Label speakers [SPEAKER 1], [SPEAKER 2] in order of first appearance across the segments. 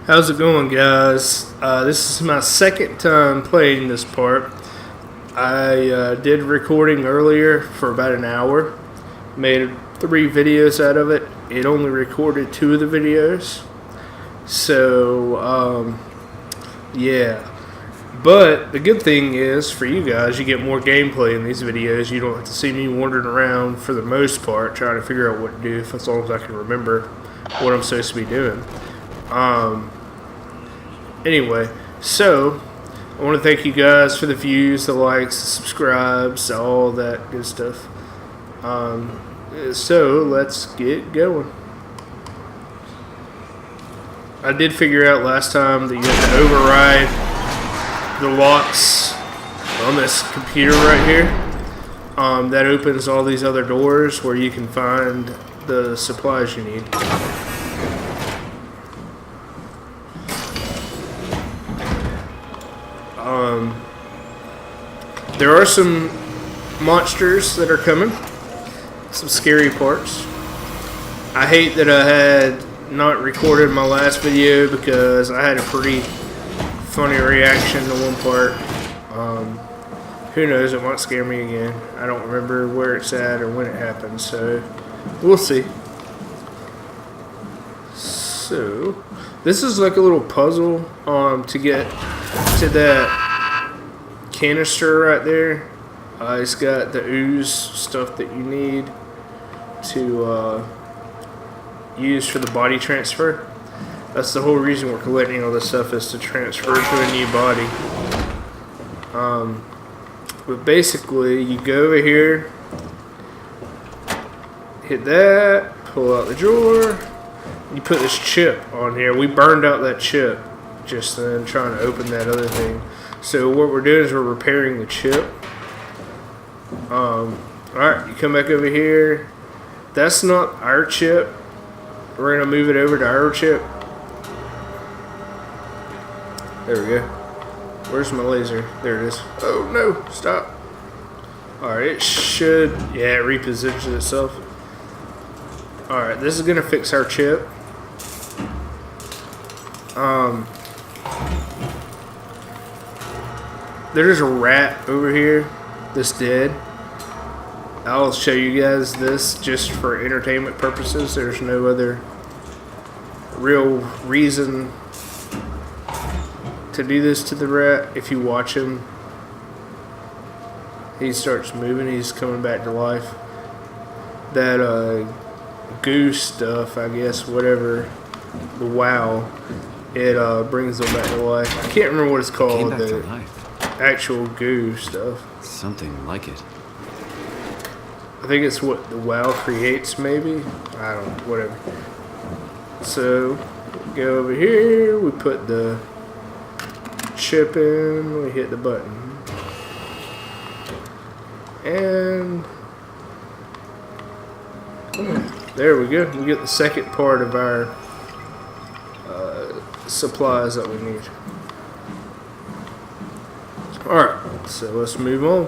[SPEAKER 1] How's it going, guys? This is my second time playing this part. I did recording earlier for about an hour. Made 3 videos out of it. It only recorded 2 of the videos. So, yeah. But the good thing is, for you guys, you get more gameplay in these videos. You don't have to see me wandering around for the most part, trying to figure out what to do, as long as I can remember what I'm supposed to be doing. Anyway, so I want to thank you guys for the views, the likes, the subscribes, all that good stuff. So let's get going. I did figure out last time that you have to override the locks on this computer right here. That opens all these other doors where you can find the supplies you need. There are some monsters that are coming, some scary parts. I hate that I had not recorded my last video because I had a pretty funny reaction to one part. Who knows, it might scare me again. I don't remember where it's at or when it happened, so we'll see. So, this is like a little puzzle to get to that canister right there. It's got the ooze stuff that you need to use for the body transfer. That's the whole reason we're collecting all this stuff, is to transfer to a new body. But basically, you go over here, hit that, pull out the drawer, you put this chip on here. We burned out that chip just then trying to open that other thing. So what we're doing is we're repairing the chip. Alright, you come back over here. That's not our chip. We're going to move it over to our chip. There we go. Where's my laser? There it is. Oh no, stop. Alright, it should, yeah, it repositions itself. Alright, this is going to fix our chip. There's a rat over here that's dead. I'll show you guys this just for entertainment purposes. There's no other real reason to do this to the rat. If you watch him, he starts moving, he's coming back to life. That goo stuff, I guess, whatever, the wow, it brings them back to life. I can't remember what it's called, the actual goo stuff.
[SPEAKER 2] Something like it.
[SPEAKER 1] I think it's what the WoW creates, maybe? I don't know, whatever. So, go over here, we put the chip in, we hit the button. And there we go. We get the second part of our supplies that we need. Alright, so let's move on.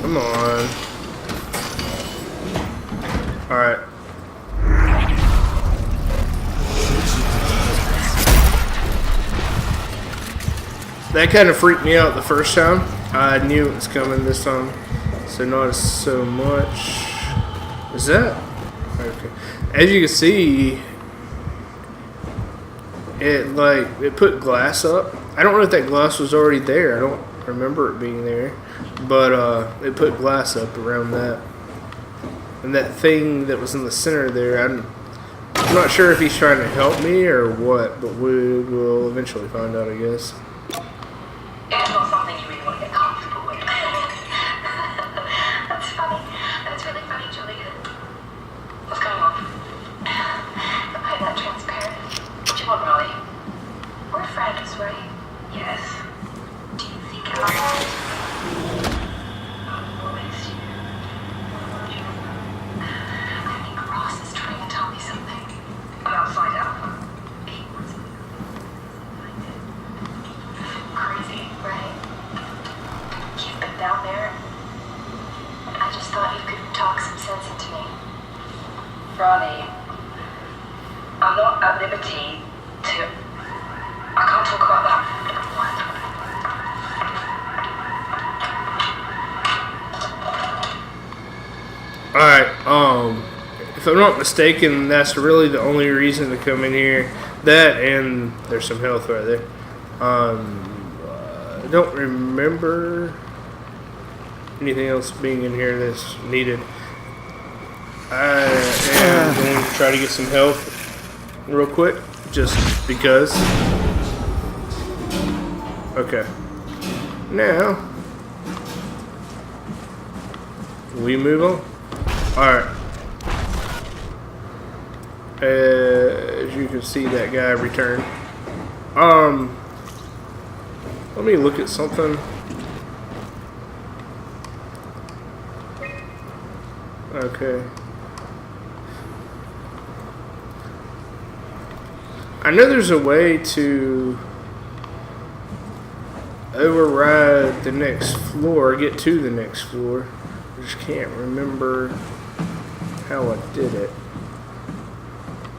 [SPEAKER 1] Come on. Alright. That kind of freaked me out the first time. I knew it was coming this time, so not so much. Is that? Okay. As you can see, it put glass up. I don't know if that glass was already there. I don't remember it being there, but it put glass up around that. And that thing that was in the center there, I'm not sure if he's trying to help me or what, but we will eventually find out, I guess.
[SPEAKER 3] It's not something you really want to get comfortable with. That's funny. That's really funny, Julia. What's going on? The pipe that transparent. What you want, Rolly? We're friends, right? Yes. Do you think I'll waste you? I think Ross is trying to tell me something. About Ronnie, I'm not at liberty to... I can't talk about that.
[SPEAKER 1] Alright, if I'm not mistaken, that's really the only reason to come in here. That and there's some health right there. I don't remember anything else being in here that's needed. I am going to try to get some health real quick, just because. Okay. Now, we move on. Alright. As you can see, that guy returned. Let me look at something. Okay. I know there's a way to override the next floor, get to the next floor. I just can't remember how I did it.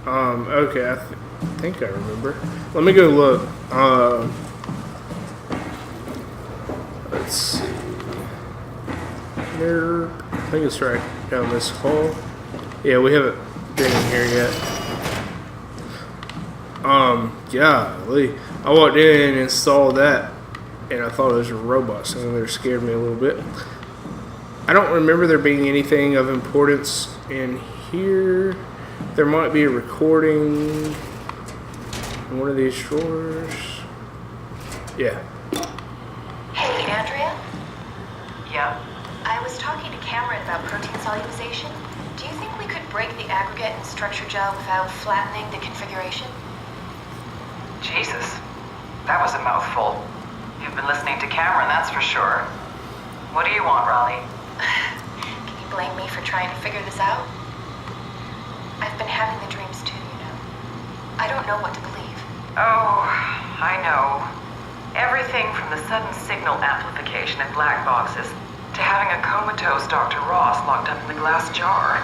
[SPEAKER 1] Okay, I think I remember. Let me go look. Let's see. There, I think it's right down this hall. Yeah, we haven't been in here yet. Golly. I walked in and saw that, and I thought it was a robot, so that scared me a little bit. I don't remember there being anything of importance in here. There might be a recording in one of these drawers. Yeah.
[SPEAKER 2] Hey, Andrea?
[SPEAKER 4] Yeah?
[SPEAKER 2] I was talking to Cameron about protein solubilization. Do you think we could break the aggregate and structure gel without flattening the configuration?
[SPEAKER 4] Jesus. That was a mouthful. You've been listening to Cameron, that's for sure. What do you want, Raleigh?
[SPEAKER 2] Can you blame me for trying to figure this out? I've been having the dreams too, you know. I don't know what to believe.
[SPEAKER 4] Oh, I know. Everything from the sudden signal amplification in black boxes to having a comatose Dr. Ross locked up in the glass jar.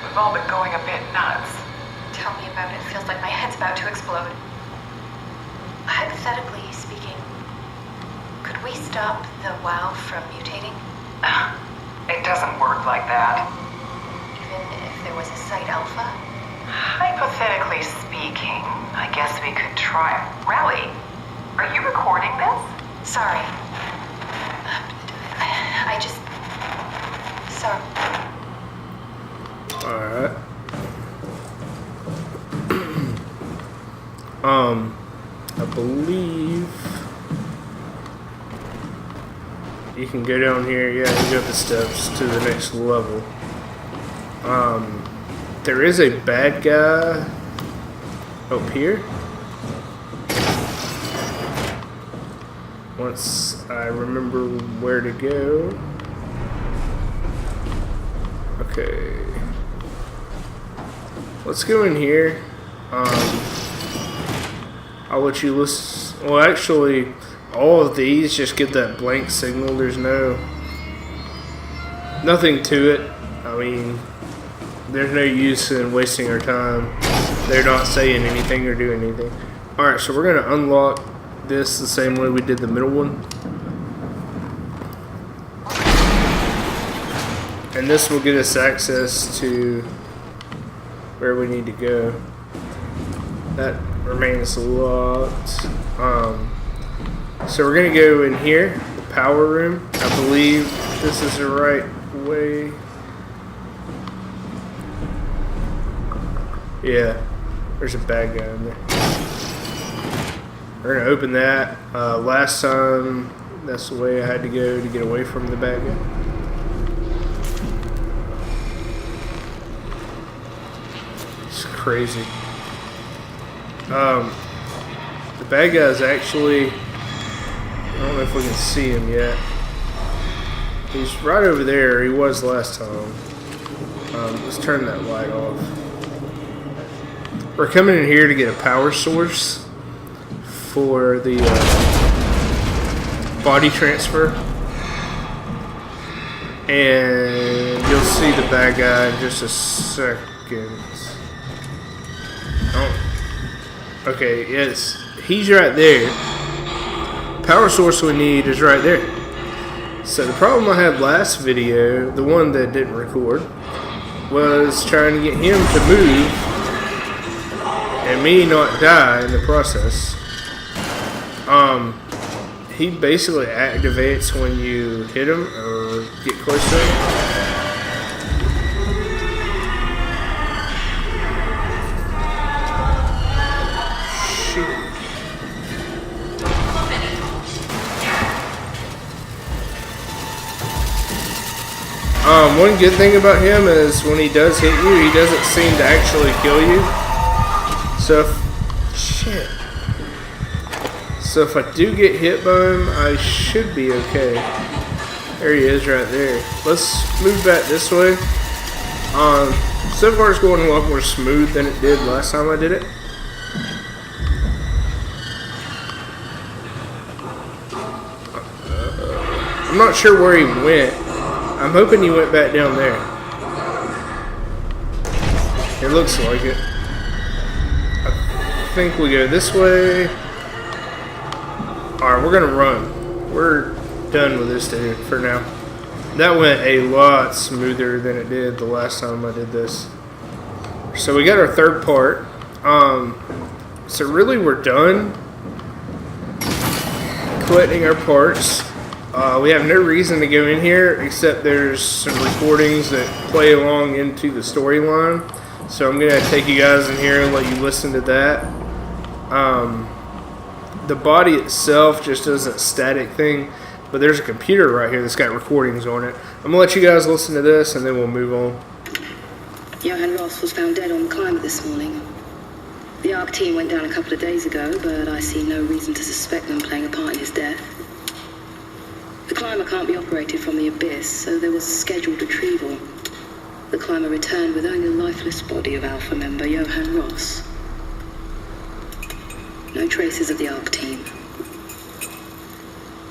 [SPEAKER 4] We've all been going a bit nuts.
[SPEAKER 2] Tell me about it. It feels like my head's about to explode. Hypothetically speaking, could we stop the WoW from mutating?
[SPEAKER 4] It doesn't work like that.
[SPEAKER 2] Even if there was a Site Alpha?
[SPEAKER 4] Hypothetically speaking, I guess we could try. Raleigh, are you recording this?
[SPEAKER 2] Sorry. I just... Sorry.
[SPEAKER 1] Alright. I believe you can go down here. Yeah, you go up the steps to the next level. There is a bad guy up here. Once I remember where to go. Okay. Let's go in here. I'll let you listen. Well, actually, all of these just get that blank signal. There's nothing to it. I mean, there's no use in wasting our time. They're not saying anything or doing anything. Alright, so we're going to unlock this the same way we did the middle one. And this will get us access to where we need to go. That remains locked. So we're going to go in here, the power room. I believe this is the right way. Yeah, there's a bad guy in there. We're going to open that. Last time, that's the way I had to go to get away from the bad guy. It's crazy. The bad guy is actually, I don't know if we can see him yet. He's right over there. He was last time. Let's turn that light off. We're coming in here to get a power source for the body transfer. And you'll see the bad guy in just a seconds. Oh. Okay, yes. He's right there. Power source we need is right there. So the problem I had last video, the one that didn't record, was trying to get him to move and me not die in the process. He basically activates when you hit him or get close to him. Shoot. One good thing about him is when he does hit you, he doesn't seem to actually kill you. So if I do get hit by him, I should be okay. There he is right there. Let's move back this way. So far it's going a lot more smooth than it did last time I did it. I'm not sure where he went. I'm hoping he went back down there. It looks like it. I think we go this way. Alright, we're gonna run. We're done with this dude for now. That went a lot smoother than it did the last time I did this. So we got our third part. So really we're done collecting our parts. We have no reason to go in here except there's some recordings that play along into the storyline. So I'm gonna take you guys in here and let you listen to that. The body itself just isn't a static thing, but there's a computer right here that's got recordings on it. I'm gonna let you guys listen to this and then we'll move on.
[SPEAKER 5] Johan Ross was found dead on the climber this morning. The ARC team went down a couple of days ago, but I see no reason to suspect them playing a part in his death. The climber can't be operated from the abyss, so there was a scheduled retrieval. The climber returned with only the lifeless body of Alpha member Johan Ross. No traces of the ARC team.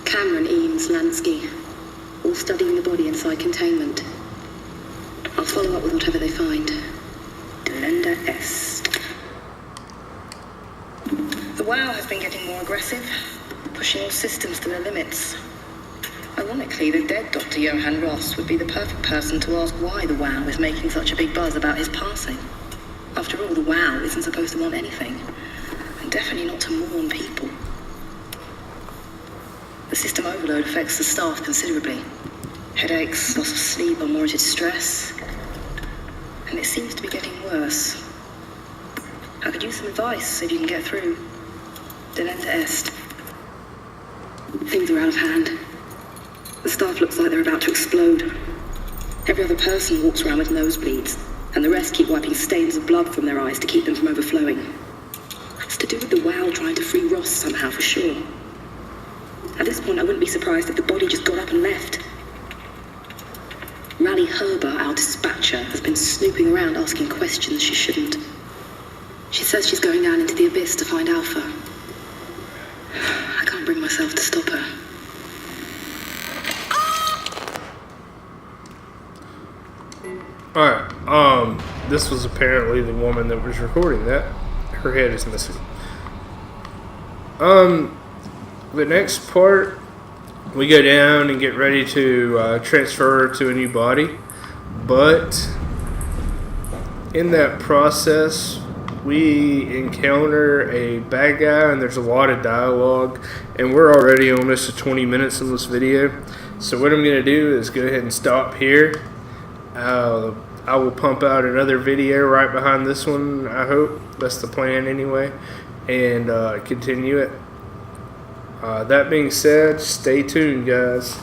[SPEAKER 5] Cameron, Eames, Lansky, all studying the body inside containment. I'll follow up with whatever they find. Delenda Est. The WOW has been getting more aggressive, pushing all systems to their limits. Ironically, the dead Dr. Johan Ross would be the perfect person to ask why the WOW is making such a big buzz about his passing. After all, the WOW isn't supposed to want anything. And definitely not to mourn people. The system overload affects the staff considerably. Headaches, loss of sleep, unwarranted stress. And it seems to be getting worse. I could use some advice if you can get through. Delenda Est. Things are out of hand. The staff looks like they're about to explode. Every other person walks around with nosebleeds, and the rest keep wiping stains of blood from their eyes to keep them from overflowing. It's to do with the WOW trying to free Ross somehow, for sure. At this point, I wouldn't be surprised if the body just got up and left. Rally Herber, our dispatcher, has been snooping around asking questions she shouldn't. She says she's going down into the abyss to find Alpha. I can't bring myself to stop her.
[SPEAKER 1] Alright, this was apparently the woman that was recording that. Her head is missing. The next part, we go down and get ready to transfer to a new body. But in that process, we encounter a bad guy and there's a lot of dialogue. And we're already almost to 20 minutes in this video. So what I'm going to do is go ahead and stop here. I will pump out another video right behind this one, I hope. That's the plan anyway. And continue it. That being said, stay tuned, guys.